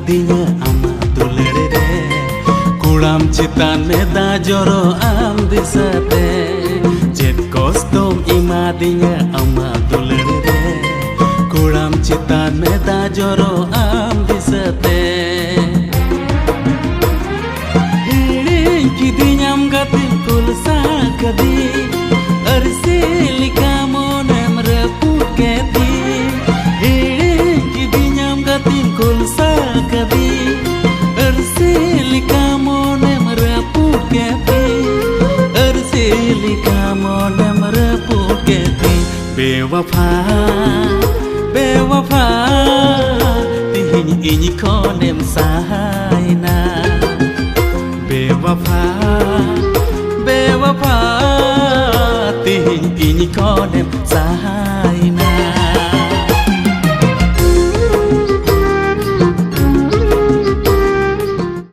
Dinya ama dulere re kulam chitane da joro am disate jet kostom imadinya ama dulere re kulam chitane da joro am disate ki dinyam gatil kulsa kadi arsi likamonem reput kedi ki dinyam gatil kulsa kadi arsili kamone meraput keti arsili kamone meraput keti bewafa bewafa tihini ini konem sahayna bewafa bewafa tihini ini konem sahayna